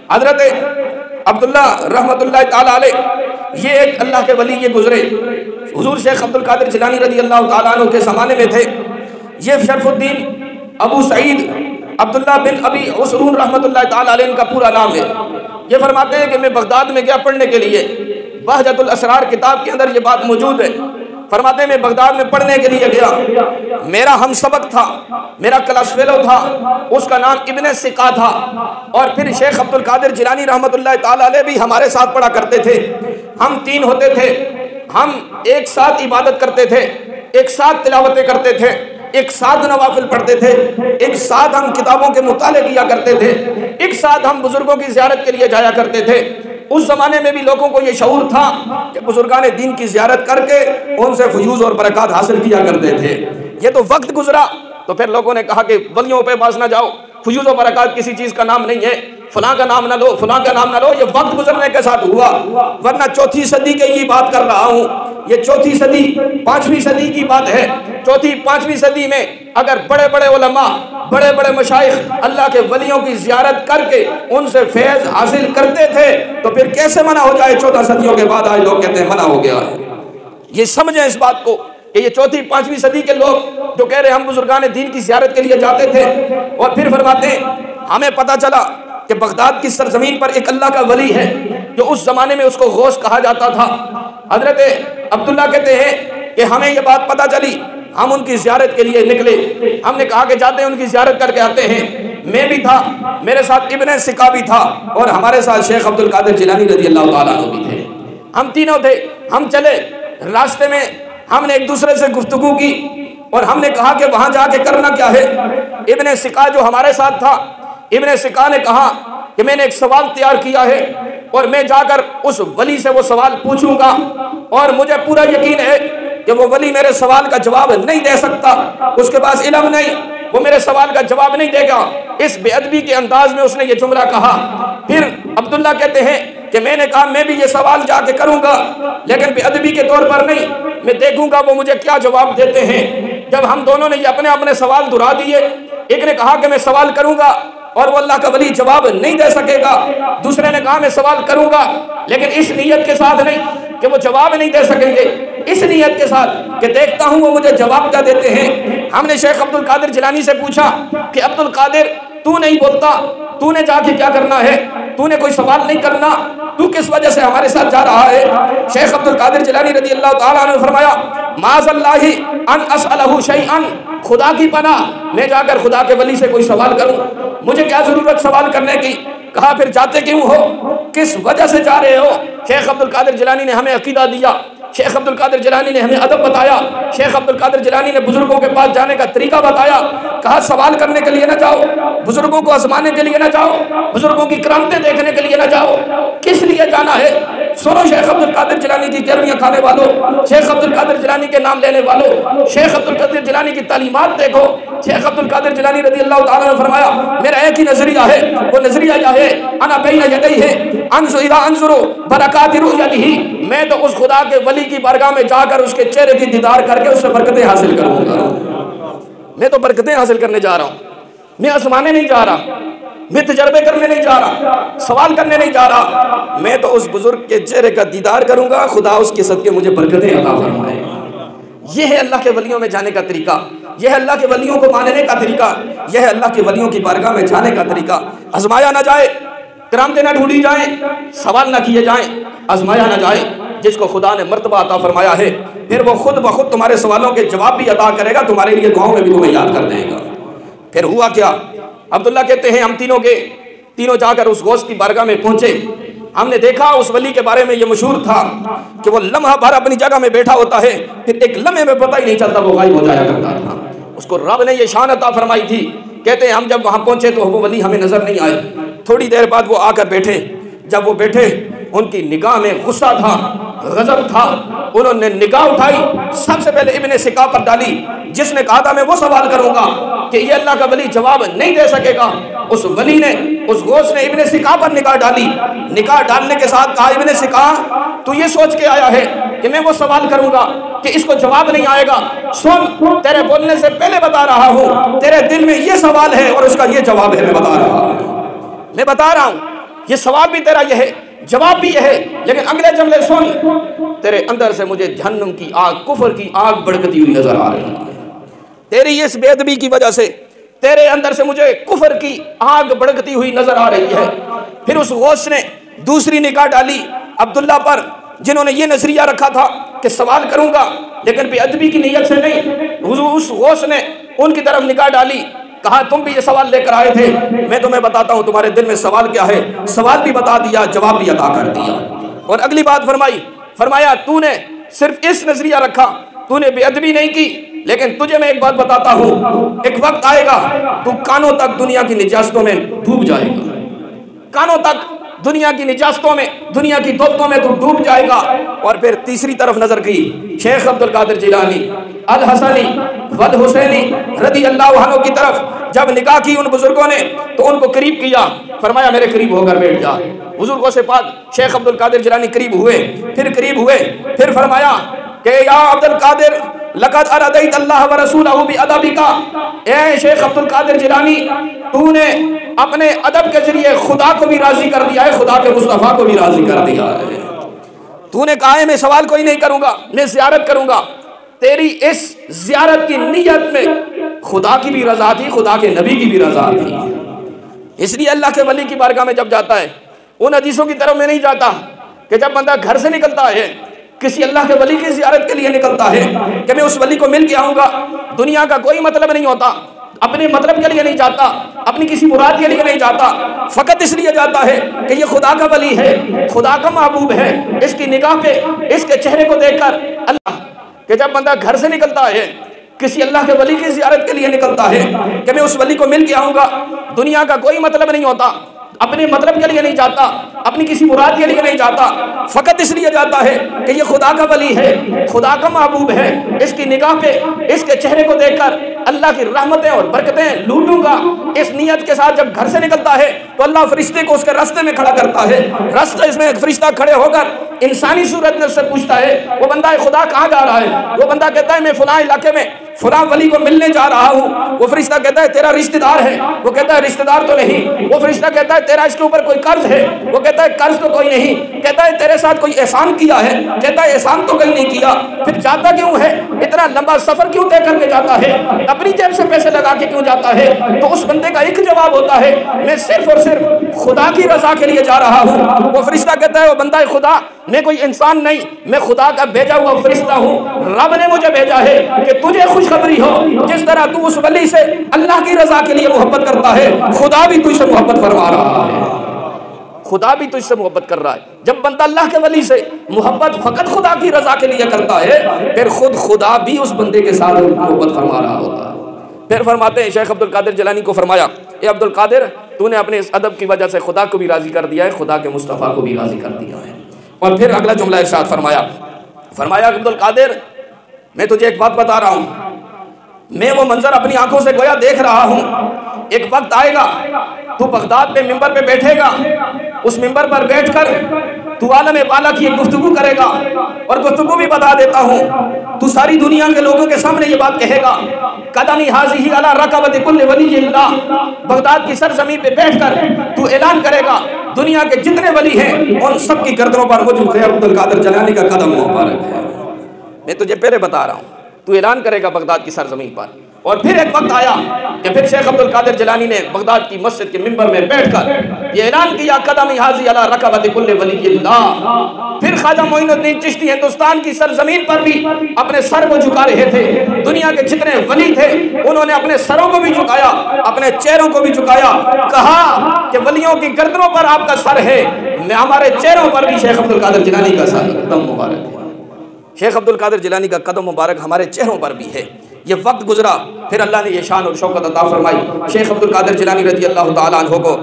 حضرت عبداللہ رحمۃ اللہ تعالیٰ علیہ یہ ایک اللہ کے ولی یہ گزرے، حضور شیخ عبد القادر جیلانی رضی اللہ تعالیٰ عنہ کے زمانے میں تھے۔ یہ شرف الدین ابو سعید عبداللہ بن ابی عسرون رحمۃ اللہ تعالیٰ علیہ ان کا پورا نام ہے۔ یہ فرماتے ہیں کہ میں بغداد میں گیا پڑھنے کے لیے، بہجت الاسرار کتاب کے اندر یہ بات موجود ہے۔ فرماتے ہیں میں بغداد میں پڑھنے کے لیے گیا، میرا ہم سبق تھا، میرا کلاس فیلو تھا، اس کا نام ابن سقا تھا، اور پھر شیخ عبد القادر جیلانی رحمۃ اللہ تعالیٰ علیہ بھی ہمارے ساتھ پڑھا کرتے تھے۔ ہم تین ہوتے تھے، ہم ایک ساتھ عبادت کرتے تھے، ایک ساتھ تلاوتیں کرتے تھے، ایک ساتھ نوافل پڑھتے تھے، ایک ساتھ ہم کتابوں کے مطالعے کیا کرتے تھے، ایک ساتھ ہم بزرگوں کی زیارت کے لیے جایا کرتے تھے۔ اس زمانے میں بھی لوگوں کو یہ شعور تھا کہ بزرگان دین کی زیارت کر کے ان سے فیوض اور برکات حاصل کیا کرتے تھے۔ یہ تو وقت گزرا تو پھر لوگوں نے کہا کہ ولیوں پہ پاس نہ جاؤ، فیوض و برکات کسی چیز کا نام نہیں ہے، فلاں کا نام نہ لو، فلاں کا نام نہ لو۔ یہ وقت گزرنے کے ساتھ ہوا، ورنہ چوتھی صدی کی یہ بات کر رہا ہوں، یہ چوتھی صدی 5ویں صدی کی بات ہے۔ چوتھی 5ویں صدی میں اگر بڑے بڑے علماء، بڑے بڑے مشائخ اللہ کے ولیوں کی زیارت کر کے ان سے فیض حاصل کرتے تھے تو پھر کیسے منع ہو جائے 14 صدیوں کے بعد آج لوگ کہتے ہیں منع ہو گیا ہے۔ یہ سمجھیں اس بات کو کہ یہ چوتھی 5ویں صدی کے لوگ جو کہہ رہے ہم بزرگان دین کی زیارت کے لیے جاتے تھے، اور پھر فرماتے ہیں ہمیں پتہ چلا کہ بغداد کی سرزمین پر ایک اللہ کا ولی ہے جو اس زمانے میں اس کو غوث کہا جاتا تھا۔ حضرت عبداللہ کہتے ہیں کہ ہمیں یہ بات پتہ چلی، ہم ان کی زیارت کے لیے نکلے، ہم نے کہا کہ جاتے ہیں ان کی زیارت کر کے آتے ہیں۔ میں بھی تھا، میرے ساتھ ابن سقا بھی تھا، اور ہمارے ساتھ شیخ عبد القادر جیلانی رضی اللہ تعالیٰ عنہ بھی تھے۔ ہم تینوں تھے، ہم چلے، راستے میں ہم نے ایک دوسرے سے گفتگو کی اور ہم نے کہا کہ وہاں جا کے کرنا کیا ہے۔ ابن سقا جو ہمارے ساتھ تھا، ابن سقا نے کہا کہ میں نے ایک سوال تیار کیا ہے اور میں جا کر اس ولی سے وہ سوال پوچھوں گا، اور مجھے پورا یقین ہے کہ وہ ولی میرے سوال کا جواب نہیں دے سکتا، اس کے پاس علم نہیں، وہ میرے سوال کا جواب نہیں دے گا۔ اس بے ادبی کے انداز میں اس نے یہ جملہ کہا۔ پھر عبداللہ کہتے ہیں کہ میں نے کہا میں بھی یہ سوال جا کے کروں گا، لیکن بے ادبی کے طور پر نہیں، میں دیکھوں گا وہ مجھے کیا جواب دیتے ہیں۔ جب ہم دونوں نے یہ اپنے اپنے سوال دہرا دیے، ایک نے کہا کہ میں سوال کروں گا اور وہ اللہ کا ولی جواب نہیں دے سکے گا، دوسرے نے کہا میں سوال کروں گا لیکن اس نیت کے ساتھ نہیں کہ وہ جواب نہیں دے سکیں گے، اس نیت کے ساتھ کہ دیکھتا ہوں وہ مجھے جواب کیا دیتے ہیں۔ ہم نے شیخ عبد القادر جیلانی سے پوچھا کہ عبد القادر تو نہیں بولتا، تو نے جا کے کیا کرنا ہے، تو نے کوئی سوال نہیں کرنا، تو کس وجہ سے ہمارے ساتھ جا رہا ہے؟ شیخ عبد القادر جیلانی رضی اللہ تعالیٰ عنہ نے فرمایا معاذ اللہ ان اسألہ شیئا، خدا کی پناہ میں جا کر خدا کے ولی سے کوئی سوال کروں، مجھے کیا ضرورت سوال کرنے کی۔ کہا پھر جاتے کیوں ہو، کس وجہ سے جا رہے ہو؟ شیخ عبد القادر جیلانی نے ہمیں عقیدہ دیا، شیخ عبد القادر جیلانی نے ہمیں ادب بتایا، شیخ عبد القادر جیلانی نے بزرگوں کے پاس جانے کا طریقہ بتایا۔ کہا سوال کرنے کے لیے نہ جاؤ، بزرگوں کو آزمانے کے لیے نہ جاؤ، بزرگوں کی کرامتیں دیکھنے کے لیے نہ جاؤ، کس لیے جانا ہے؟ سنو شیخ عبد القادر جیلانی کی کیرویاں کھانے والوں، شیخ عبد القادر جیلانی کے نام لینے والوں، شیخ عبد القادر جیلانی کی تعلیمات دیکھو۔ شیخ عبد القادر جیلانی رضی اللہ تعالیٰ نے فرمایا میرا ایک ہی نظریہ ہے، وہ نظریہ یہ ہے انا بین یدیہ انظر اذا انظر برکات رؤیتہ، میں تو اس خدا کے ولی کی بارگاہ میں جا کر اس کے چہرے کی دیدار کر کے اس سے برکتیں حاصل کروں گا۔ میں تو برکتیں حاصل کرنے جا رہا ہوں، میں آزمانے نہیں جا رہا، میں تجربے کرنے نہیں جا رہا، سوال کرنے نہیں جا رہا، میں تو اس بزرگ کے چہرے کا دیدار کروں گا، خدا اس کے صدقے مجھے برکتیں عطا فرمائے۔ یہ ہے اللہ کے ولیوں میں جانے کا طریقہ، یہ ہے اللہ کے ولیوں کو ماننے کا طریقہ، یہ ہے اللہ کے ولیوں کی بارگاہ میں جانے کا طریقہ۔ آزمایا نہ جائے، کرامتیں نہ ڈھونڈی جائیں، سوال نہ کیے جائیں، آزمایا نہ جائے۔ جس کو خدا نے مرتبہ عطا فرمایا ہے پھر وہ خود بخود تمہارے سوالوں کے جواب بھی عطا کرے گا، تمہارے لیے دعاؤں میں بھی تمہیں یاد کر دے گا۔ پھر ہوا کیا؟ عبداللہ کہتے ہیں ہم تینوں جا کر اس غوث کی بارگاہ میں پہنچے۔ ہم نے دیکھا اس ولی کے بارے میں یہ مشہور تھا کہ وہ لمحہ بھر اپنی جگہ میں بیٹھا ہوتا ہے، پھر ایک لمحے میں پتہ ہی نہیں چلتا وہ غائب ہو جایا کرتا تھا۔ اس کو رب نے یہ شان عطا فرمائی تھی۔ کہتے ہیں ہم جب وہاں پہنچے تو وہ ولی ہمیں نظر نہیں آئے، تھوڑی دیر بعد وہ آ کر بیٹھے۔ جب وہ بیٹھے ان کی نگاہ میں غصہ تھا، غضب تھا، انہوں نے نگاہ اٹھائی، سب سے پہلے ابن سقا پر ڈالی جس نے کہا تھا میں وہ سوال کروں گا کہ یہ اللہ کا ولی جواب نہیں دے سکے گا۔ اس ولی نے، اس غوث نے ابن سقا پر نگاہ ڈالی، نگاہ ڈالنے کے ساتھ کہا ابن سقا تو یہ سوچ کے آیا ہے کہ میں وہ سوال کروں گا کہ اس کو جواب نہیں آئے گا، سن تیرے بولنے سے پہلے بتا رہا ہوں تیرے دل میں یہ سوال ہے اور اس کا یہ جواب ہے، میں بتا رہا ہوں یہ سوال بھی تیرا یہ ہے، جواب بھی یہ ہے، لیکن اگلے جملے سن، تیرے اندر سے مجھے جہنم کی آگ، کفر کی آگ بڑکتی ہوئی نظر آ رہی ہے، تیری اس بے ادبی کی وجہ سے تیرے اندر سے مجھے کفر کی آگ بڑکتی ہوئی نظر آ رہی ہے۔ پھر اس غوث نے دوسری نگاہ ڈالی عبداللہ پر، جنہوں نے یہ نظریہ رکھا تھا کہ سوال کروں گا لیکن بے ادبی کی نیت سے نہیں۔ حضور اس غوث نے ان کی طرف نگاہ ڈالی، کہا تم بھی یہ سوال لے کر آئے تھے، میں تمہیں بتاتا ہوں تمہارے دل میں سوال کیا ہے، سوال بھی بتا دیا، جواب بھی عطا کر دیا۔ اور اگلی بات فرمایا تو نے صرف اس نظریہ رکھا، تو نے بے ادبی نہیں کی، لیکن تجھے میں ایک بات بتاتا ہوں، ایک وقت آئے گا تو کانوں تک دنیا کی نجاستوں میں ڈوب جائے گا، کانوں تک دنیا کی نجاستوں میں، دنیا کی دولتوں میں تو ڈوب جائے گا۔ اور پھر تیسری طرف نظر کی، شیخ عبد القادر جیلانی، الحسنی والحسینی رضی اللہ عنہ کی طرف جب نگاہ کی ان بزرگوں نے تو ان کو قریب کیا، فرمایا میرے قریب ہو کر بیٹھ جا۔ بزرگوں سے پاک شیخ عبد القادر جیلانی قریب ہوئے، پھر فرمایا کہ یا عبد القادر لقد اردیت اللہ ورسولہ بادبک، اے شیخ عبد القادر جیلانی تو نے اپنے ادب کے ذریعے خدا کو بھی راضی کر دیا ہے، خدا کے مصطفیٰ کو بھی راضی کر دیا ہے۔ تو نے کہا ہے میں سوال کوئی نہیں کروں گا، میں زیارت کروں گا، تیری اس زیارت کی نیت میں خدا کی بھی رضا تھی، خدا کے نبی کی بھی رضا تھی۔ اس لیے اللہ کے ولی کی بارگاہ میں جب جاتا ہے، ان حدیثوں کی طرف میں نہیں جاتا کہ جب بندہ گھر سے نکلتا ہے کسی اللہ کے ولی کی زیارت کے لیے نکلتا ہے کہ میں اس ولی کو مل کے آؤں گا، دنیا کا کوئی مطلب نہیں ہوتا، اپنے مطلب کے لیے نہیں جاتا، اپنی کسی مراد کے لیے نہیں جاتا، فقط اس لیے جاتا ہے کہ یہ خدا کا ولی ہے، خدا کا محبوب ہے، اس کی نگاہ پہ، اس کے چہرے کو دیکھ کر اللہ، کہ جب بندہ گھر سے نکلتا ہے کسی اللہ کے ولی کی زیارت کے لیے نکلتا ہے کہ میں اس ولی کو مل کے آؤں گا، دنیا کا کوئی مطلب نہیں ہوتا، اپنے مطلب کے لیے نہیں جاتا، اپنی کسی مراد کے لیے نہیں جاتا، فقط اس لیے جاتا ہے کہ یہ خدا کا ولی ہے، خدا کا محبوب ہے، اس کی نگاہ پہ، اس کے چہرے کو دیکھ کر اللہ کی رحمتیں اور برکتیں لوٹوں گا، اس نیت کے ساتھ جب گھر سے نکلتا ہے تو اللہ فرشتے کو اس کے راستے میں کھڑا کرتا ہے، راستے اس میں ایک فرشتہ کھڑے ہو کر انسانی صورت میں اس سے پوچھتا ہے وہ بندہ خدا کہاں جا رہا ہے، وہ بندہ کہتا ہے میں فلاں علاقے میں فلاں ولی کو ملنے جا رہا ہوں، وہ فرشتہ کہتا ہے تیرا رشتہ دار ہے، وہ کہتا ہے رشتہ دار تو نہیں، وہ فرشتہ کہتا ہے تیرا اس کے اوپر کوئی قرض ہے، وہ کہتا ہے قرض تو کوئی نہیں، کہتا ہے تیرے ساتھ کوئی احسان کیا ہے، کہتا ہے احسان تو کہیں نہیں کیا، پھر جاتا کیوں ہے، اتنا لمبا سفر کیوں طے کر کے جاتا ہے، اپنی جیب سے پیسے لگا کے کیوں جاتا ہے، تو اس بندے کا ایک جواب ہوتا ہے میں صرف اور صرف خدا کی رضا کے لیے جا رہا ہوں۔ وہ فرشتہ کہتا ہے وہ بندہ خدا، میں کوئی انسان نہیں، میں خدا کا بھیجا ہوا فرشتہ ہوں، رب نے مجھے بھیجا ہے کہ تجھے خوشخبری ہو، جس طرح تو اس ولی سے اللہ کی رضا کے لیے محبت کرتا ہے، خدا بھی تجھ سے محبت فرما رہا ہے، خدا بھی تجھ سے محبت کر رہا ہے۔ جب بندہ اللہ کے ولی سے محبت فقط خدا کی رضا کے لیے کرتا ہے، پھر خود خدا بھی اس بندے کے ساتھ محبت فرما رہا ہوتا ہے۔ پھر فرماتے ہیں شیخ عبد القادر جیلانی کو فرمایا اے عبد القادر تو نے اپنے اس ادب کی وجہ سے خدا کو بھی راضی کر دیا ہے، خدا کے مصطفیٰ کو بھی راضی کر دیا ہے۔ اور پھر اگلا جملہ ارشاد فرمایا عبد القادر میں تجھے ایک بات بتا رہا ہوں، میں وہ منظر اپنی آنکھوں سے گویا دیکھ رہا ہوں، ایک وقت آئے گا تو بغداد پہ ممبر پہ بیٹھے گا، اس ممبر پر بیٹھ کر تو عالم بالا کی ایک گفتگو کرے گا، اور گفتگو بھی بتا دیتا ہوں تو ساری دنیا کے لوگوں کے سامنے یہ بات کہے گا قدمی حاضی علی رکبت کل ولی اللہ، بغداد کی سرزمین پہ بیٹھ کر تو اعلان کرے گا دنیا کے جتنے ولی ہیں ان سب کی گردنوں پر مجھ عبد القادر جیلانی کا قدم مبارک ہے۔ میں تجھے پہلے بتا رہا ہوں، تو اعلان کرے گا بغداد کی سرزمین پر۔ اور پھر ایک وقت آیا کہ پھر شیخ عبد القادر جیلانی نے بغداد کی مسجد کے منبر میں بیٹھ کر یہ اعلان کیا قدمی حاضی علی رکبت کل ولی اللہ۔ پھر خواجہ معین الدین چشتی ہندوستان کی سرزمین پر بھی اپنے سر کو جھکا رہے تھے، دنیا کے جتنے ولی تھے انہوں نے اپنے سروں کو بھی جھکایا، اپنے چہروں کو بھی جھکایا، کہا کہ ولیوں کی گردنوں پر آپ کا سر ہے، ہمارے چہروں پر بھی شیخ عبد القادر جیلانی کا سر قدم مبارک ہے، شیخ عبد القادر جیلانی کا قدم مبارک ہمارے چہروں پر بھی ہے۔ یہ وقت گزرا، پھر اللہ نے یہ شان اور شوکت عطا فرمائی، شیخ عبد القادر جیلانی رضی اللہ تعالیٰ عنہ کو